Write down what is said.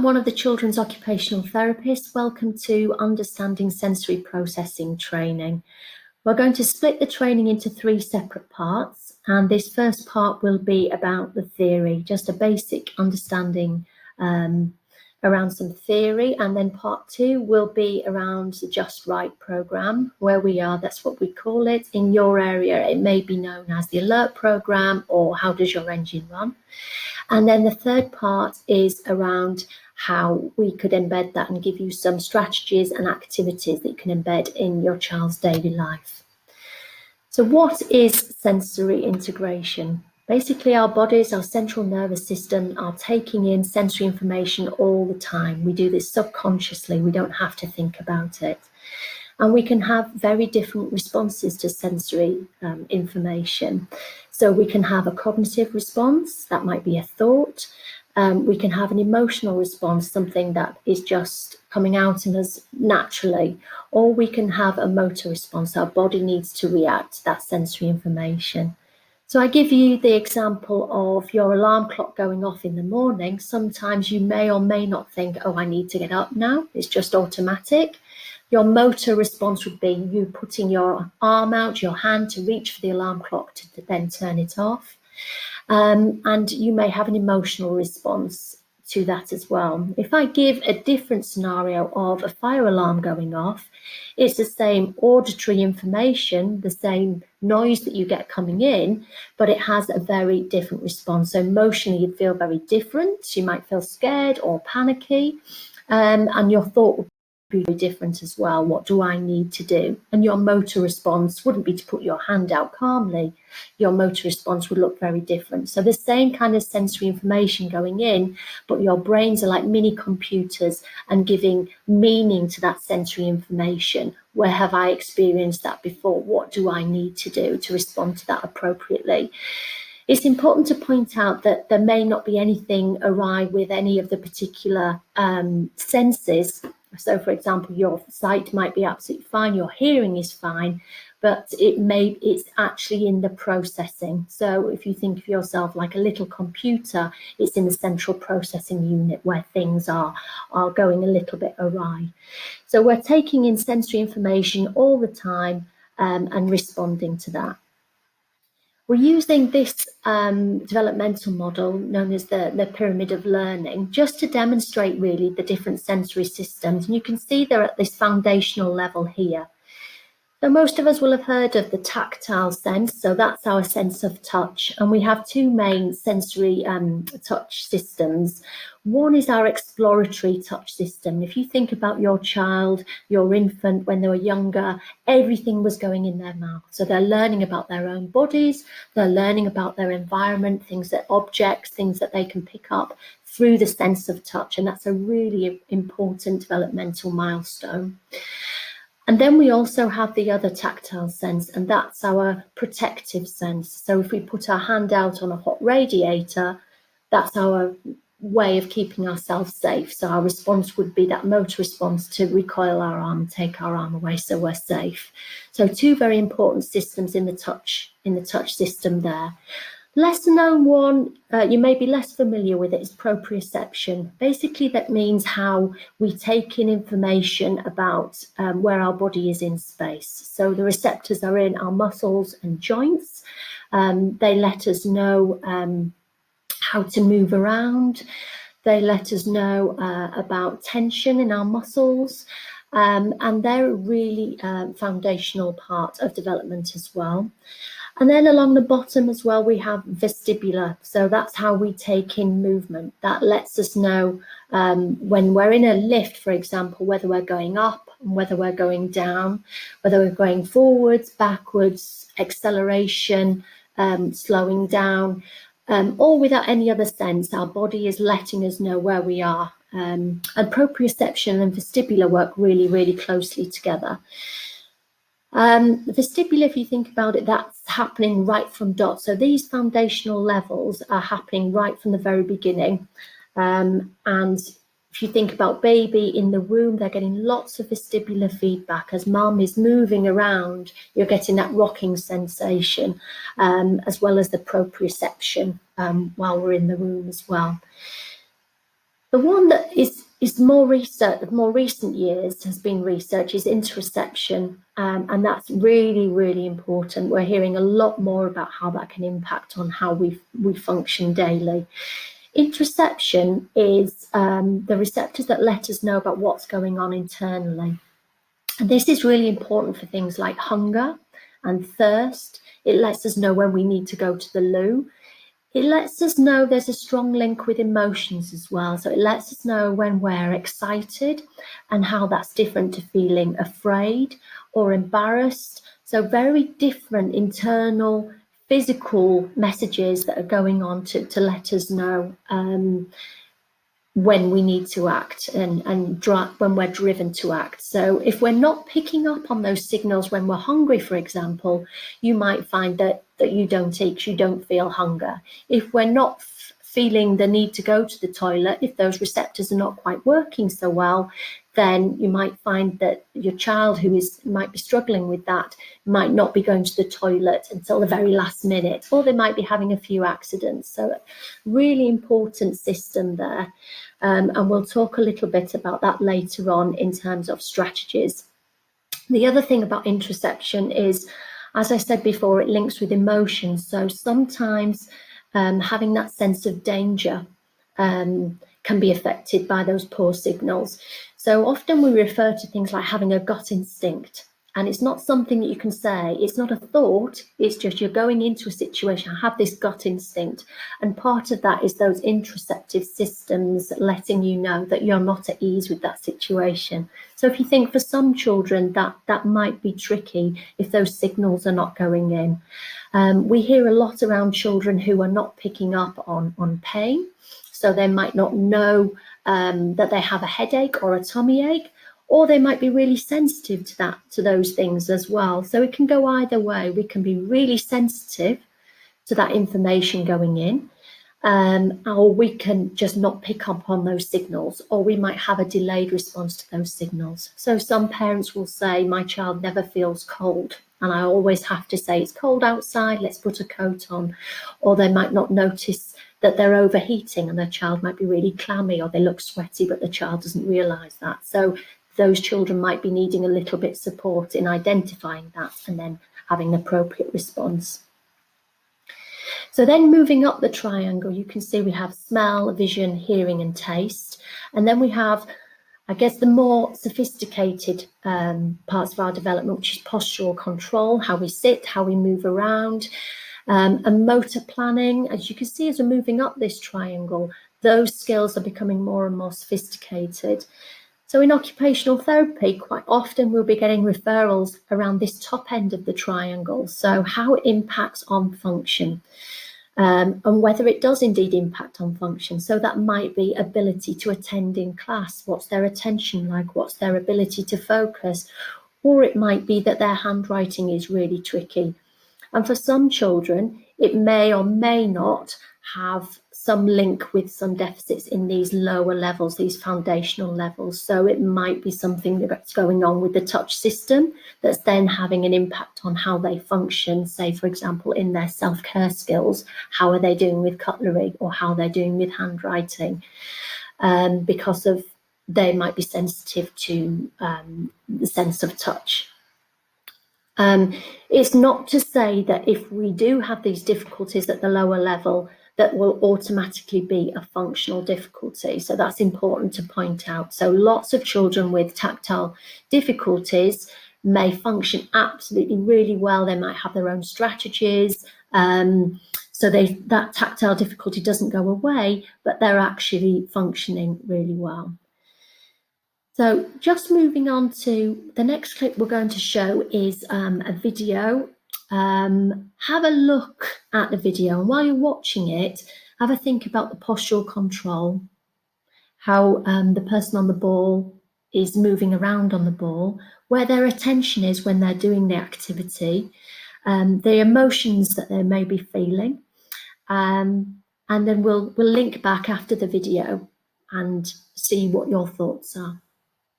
I'm one of the children's occupational therapists. Welcome to Understanding Sensory Processing training. We're going to split the training into 3 separate parts, and this first part will be about the theory, just a basic understanding around some theory, and then part 2 will be around the Just Right program, where we are, that's what we call it. In your area, it may be known as the Alert program or How Does Your Engine Run? And then the third part is around how we could embed that and give you some strategies and activities that you can embed in your child's daily life. So what is sensory integration? Basically, our bodies, our central nervous system are taking in sensory information all the time. We do this subconsciously. We don't have to think about it. And we can have very different responses to sensory information. So we can have a cognitive response, that might be a thought. We can have an emotional response, something that is just coming out in us naturally. Or we can have a motor response, our body needs to react to that sensory information. So I give you the example of your alarm clock going off in the morning. Sometimes you may or may not think, oh, I need to get up now. It's just automatic. Your motor response would be you putting your arm out, your hand to reach for the alarm clock to then turn it off. And you may have an emotional response to that as well. If I give a different scenario of a fire alarm going off, it's the same auditory information, the same noise that you get coming in, but it has a very different response. So emotionally, you'd feel very different. You might feel scared or panicky, and your thought would be very different as well. What do I need to do? And your motor response wouldn't be to put your hand out calmly. Your motor response would look very different. So the same kind of sensory information going in, but your brains are like mini computers and giving meaning to that sensory information. Where have I experienced that before? What do I need to do to respond to that appropriately? It's important to point out that there may not be anything awry with any of the particular senses. So, for example, your sight might be absolutely fine, your hearing is fine, but it's actually in the processing. So if you think of yourself like a little computer, it's in the central processing unit where things are going a little bit awry. So we're taking in sensory information all the time and responding to that. We're using this developmental model known as the pyramid of learning just to demonstrate really the different sensory systems. And you can see they're at this foundational level here. So most of us will have heard of the tactile sense, so that's our sense of touch. And we have 2 main sensory touch systems. One is our exploratory touch system. If you think about your child, your infant, when they were younger, everything was going in their mouth. So they're learning about their own bodies, they're learning about their environment, objects, things that they can pick up through the sense of touch. And that's a really important developmental milestone. And then we also have the other tactile sense, and that's our protective sense. So if we put our hand out on a hot radiator, that's our way of keeping ourselves safe. So our response would be that motor response to recoil our arm, take our arm away so we're safe. So 2 very important systems in the touch system there. Lesser known one, you may be less familiar with it, is proprioception. Basically, that means how we take in information about where our body is in space. So the receptors are in our muscles and joints. They let us know how to move around. They let us know about tension in our muscles. And they're a really foundational part of development as well. And then along the bottom as well, we have vestibular. So that's how we take in movement. That lets us know when we're in a lift, for example, whether we're going up and whether we're going down, whether we're going forwards, backwards, acceleration, slowing down, all without any other sense. Our body is letting us know where we are. And proprioception and vestibular work really, really closely together. Vestibular, if you think about it, that's happening right from dot. So these foundational levels are happening right from the very beginning. And if you think about baby in the womb, they're getting lots of vestibular feedback. As mum is moving around, you're getting that rocking sensation, as well as the proprioception while we're in the womb as well. The one that is more recent years has been research is interoception, and that's really, really important. We're hearing a lot more about how that can impact on how we function daily. Interoception is the receptors that let us know about what's going on internally. And this is really important for things like hunger and thirst. It lets us know when we need to go to the loo. It lets us know there's a strong link with emotions as well. So it lets us know when we're excited and how that's different to feeling afraid or embarrassed. So very different internal physical messages that are going on to let us know when we need to act and when we're driven to act. So if we're not picking up on those signals when we're hungry, for example, you might find that you don't eat, you don't feel hunger. If we're not feeling the need to go to the toilet, if those receptors are not quite working so well, then you might find that your child who might be struggling with that might not be going to the toilet until the very last minute, or they might be having a few accidents. So really important system there. And we'll talk a little bit about that later on in terms of strategies. The other thing about interoception is, as I said before, it links with emotions. So sometimes having that sense of danger can be affected by those poor signals. So often we refer to things like having a gut instinct, and it's not something that you can say. It's not a thought, it's just you're going into a situation, I have this gut instinct. And part of that is those interoceptive systems letting you know that you're not at ease with that situation. So if you think for some children that might be tricky if those signals are not going in. We hear a lot around children who are not picking up on pain. So they might not know that they have a headache or a tummy ache, or they might be really sensitive to those things as well. So it can go either way. We can be really sensitive to that information going in, or we can just not pick up on those signals, or we might have a delayed response to those signals. So some parents will say, my child never feels cold, and I always have to say, it's cold outside, let's put a coat on. Or they might not notice that they're overheating and their child might be really clammy, or they look sweaty, but the child doesn't realise that. So those children might be needing a little bit support in identifying that and then having an appropriate response. So then moving up the triangle, you can see we have smell, vision, hearing and taste. And then we have, I guess, the more sophisticated parts of our development, which is postural control, how we sit, how we move around, and motor planning. As you can see, as we're moving up this triangle, those skills are becoming more and more sophisticated. So in occupational therapy, quite often we'll be getting referrals around this top end of the triangle. So how it impacts on function, and whether it does indeed impact on function. So that might be ability to attend in class. What's their attention like? What's their ability to focus? Or it might be that their handwriting is really tricky. And for some children, it may or may not have some link with some deficits in these lower levels, these foundational levels. So it might be something that's going on with the touch system that's then having an impact on how they function, say, for example, in their self-care skills. How are they doing with cutlery, or how they're doing with handwriting? Because of they might be sensitive to the sense of touch. It's not to say that if we do have these difficulties at the lower level, that will automatically be a functional difficulty. So that's important to point out. So lots of children with tactile difficulties may function absolutely really well. They might have their own strategies. So that tactile difficulty doesn't go away, but they're actually functioning really well. So just moving on to the next clip we're going to show is a video. Have a look at the video, and while you're watching it, have a think about the postural control, how the person on the ball is moving around on the ball, where their attention is when they're doing the activity, the emotions that they may be feeling, and then we'll link back after the video and see what your thoughts are.